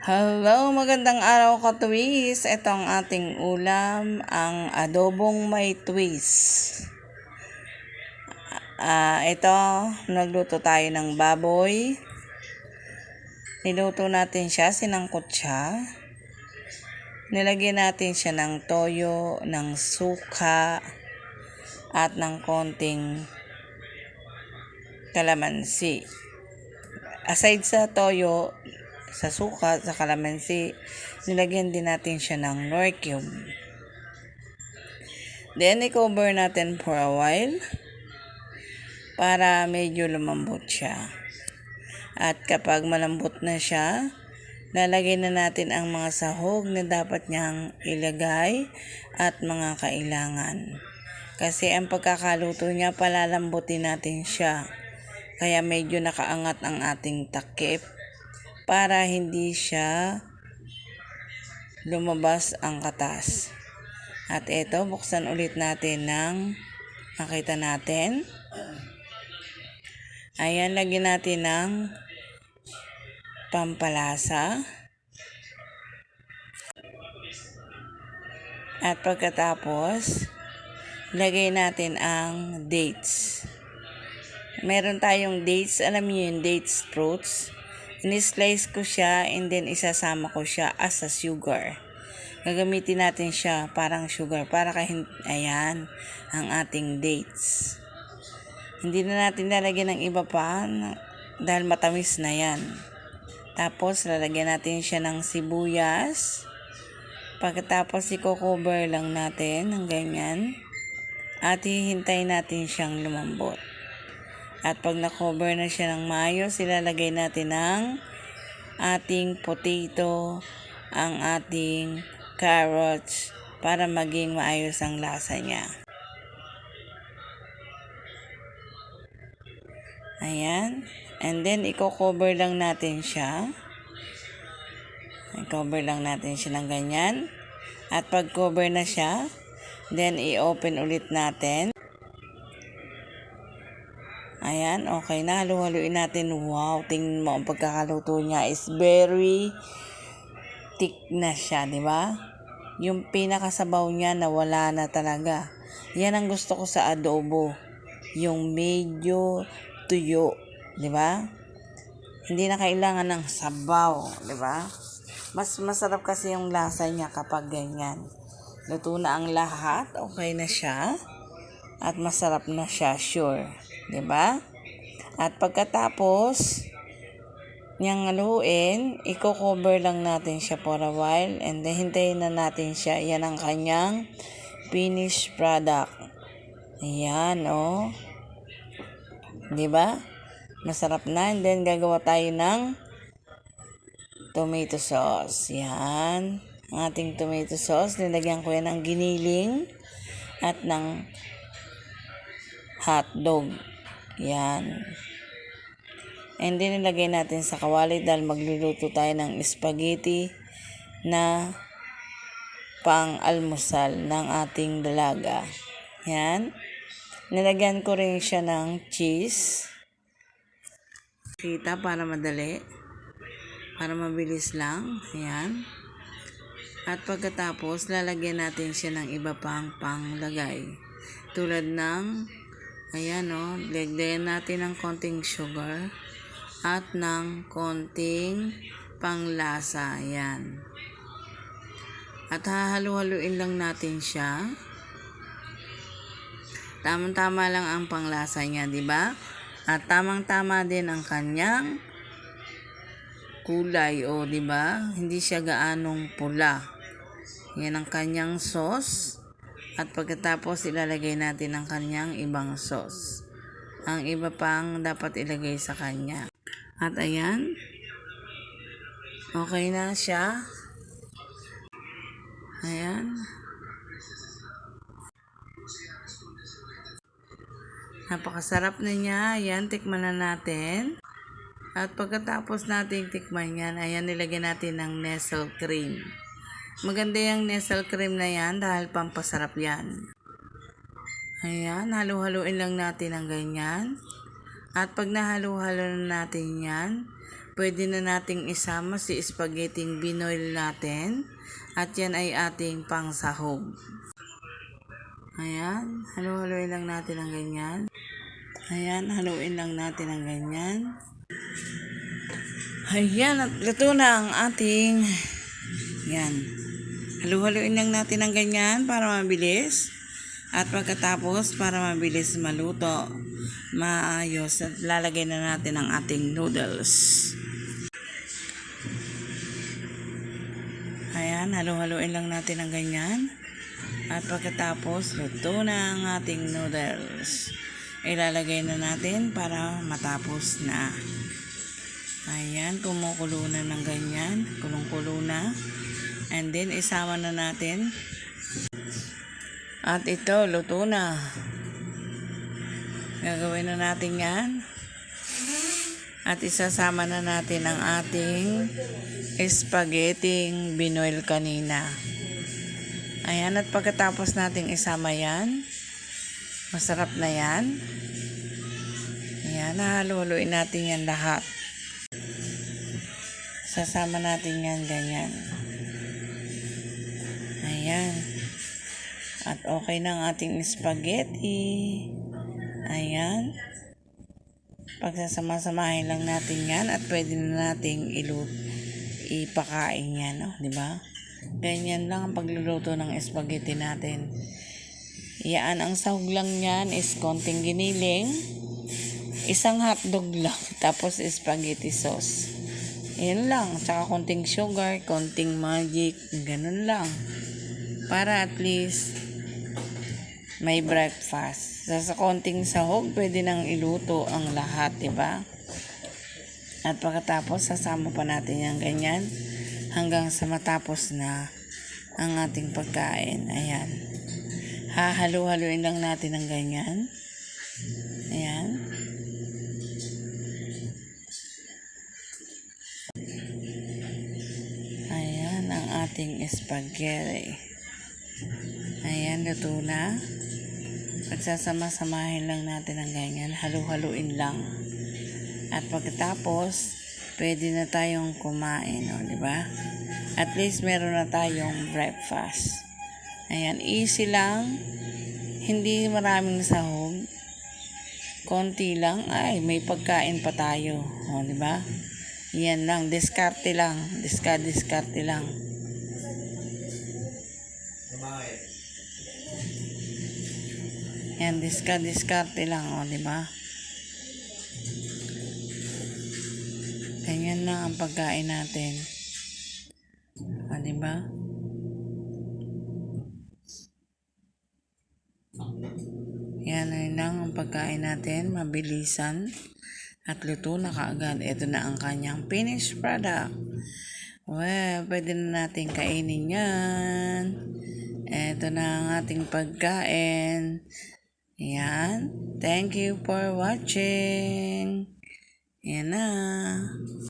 Hello, magandang araw ka twist. Ito ang ating ulam, ang adobong may twist. Ito, nagluto tayo ng baboy. Niluto natin siya, sinangkot siya. Nilagyan natin siya ng toyo, ng suka, at ng konting kalamansi. Aside sa toyo, sa suka, sa kalamansi, nilagyan din natin siya ng Knorr cube. Then, i-cover natin for a while para medyo lumambot siya. At kapag malambot na siya, lalagay na natin ang mga sahog na dapat niyang ilagay at mga kailangan. Kasi ang pagkakaluto niya, palalambutin natin siya. Kaya medyo nakaangat ang ating takip para hindi siya lumabas ang katas. At ito, buksan ulit natin ng makita natin. Ayan, lagyan natin ng pampalasa. At pagkatapos, lagay natin ang dates. Meron tayong dates, alam niyo yung dates fruits. Ini-slice ko siya and then isasama ko siya as a sugar. Gagamitin natin siya parang sugar para ayan ang ating dates. Hindi na natin lalagyan ng iba pa dahil matamis na yan. Tapos lalagyan natin siya ng sibuyas. Pagkatapos i-cover lang natin ng ganyan at hihintayin natin siyang lumambot. At pag na-cover na siya ng maayos, ilalagay natin ang ating potato, ang ating carrots para maging maayos ang lasa niya. Ayan. And then, i-cover lang natin siya. I-cover lang natin siya ng ganyan. At pag cover na siya, then i-open ulit natin. Ayan, okay na. Halu-haluin natin. Wow, tingnan mo ang pagkakaluto niya is very thick na siya, di ba? Yung pinakasabaw niya nawala na talaga. Yan ang gusto ko sa adobo. Yung medyo tuyo, di ba? Hindi na kailangan ng sabaw, di ba? Mas masarap kasi yung lasa niya kapag ganyan. Luto na ang lahat, okay na siya. At masarap na siya, sure. Diba? At pagkatapos niyang haluin, i-cover lang natin siya for a while and then hintayin na natin siya. Yan ang kanyang finished product. Ayan, oh. Diba? Masarap na. And then gagawa tayo ng tomato sauce. Yan. Ang ating tomato sauce, nilagyan ko yan ng giniling at ng hotdog. Yan. And then, ilagay natin sa kawali dahil magluluto tayo ng spaghetti na pang-almusal ng ating dalaga. Yan. Nilagyan ko rin siya ng cheese. Kita para madali. Para mabilis lang. Yan. At pagkatapos, lalagyan natin siya ng iba pang panglagay. Tulad ng ayan o, lagyan natin ng konting sugar at ng konting panglasa. Ayan. At hahalu-haluin lang natin siya. Tamang-tama lang ang panglasa niya, di ba? At tamang-tama din ang kanyang kulay, o di ba? Hindi siya gaanong pula. Yan ang kanyang sauce. At pagkatapos ilalagay natin ang kanyang ibang sauce. Ang iba pang dapat ilagay sa kanya. At ayan. Okay na siya. Ayan. Napakasarap na niya. Ayan, tikman na natin. At pagkatapos natin tikman yan, ayan, nilagyan natin ng Nestle cream. Maganda yung Nestle cream na yan dahil pampasarap yan. Ayan, halu-haluin lang natin ang ganyan. At pag nahalo-halo na natin yan, pwede na nating isama si spaghetti binoil natin. At yan ay ating pangsahog. Ayan, halu-haluin lang natin ang ganyan. Ayan, haluin lang natin ang ganyan. Ayan, at luto na ang ating, yan. Halu-haluin lang natin ang ganyan para mabilis. At pagkatapos, para mabilis maluto, maayos, at lalagay na natin ang ating noodles. Ayan, halu-haluin lang natin ang ganyan. At pagkatapos, luto na ang ating noodles. Ilalagay na natin para matapos na. Ayan, kumukulo na ng ganyan. Kulong-kulo na. And then, isama na natin. At ito, luto na. Gagawin na natin yan. At isasama na natin ang ating spaghetti binoil kanina. Ayan, at pagkatapos nating isama yan, masarap na yan. Ayan, haluhaluin natin yan lahat. Sasama natin yan ganyan. Ayan. At okay na ang ating spaghetti. Ayan. Pagsasama-samahin lang natin yan at pwede na nating ipakain yan, no? Diba? Ganyan lang ang pagluluto ng spaghetti natin. Yan, ang sahog lang yan is konting giniling, isang hotdog lang, tapos spaghetti sauce. Yan lang, tsaka konting sugar, konting magic, ganun lang. Para at least may breakfast. Sa konting sahog, pwede nang iluto ang lahat, diba? At pagkatapos, sasama pa natin yung ganyan hanggang sa matapos na ang ating pagkain. Ayan. Hahalu-haluin lang natin ang ganyan. Ayan. Ayan ang ating spaghetti. Ayan, luto na. Pagsasama-samahin lang natin ang ganyan. Halu-haluin lang. At pagkatapos, pwede na tayong kumain, o, diba? At least meron na tayong breakfast. Ayan, easy lang. Hindi maraming sahog. Konti lang. Ay, may pagkain pa tayo. O, diba? Yan lang. Diskarte lang. Diskarte lang. Yan, diskarte lang. O, diba? Ganyan lang ang pagkain natin. O, diba? Yan lang ang pagkain natin. Mabilisan. At luto na kaagad. Ito na ang kanyang finished product. Well, pwede na natin kainin yan. Ito na ang ating pagkain. Yan. Thank you for watching. Yan na.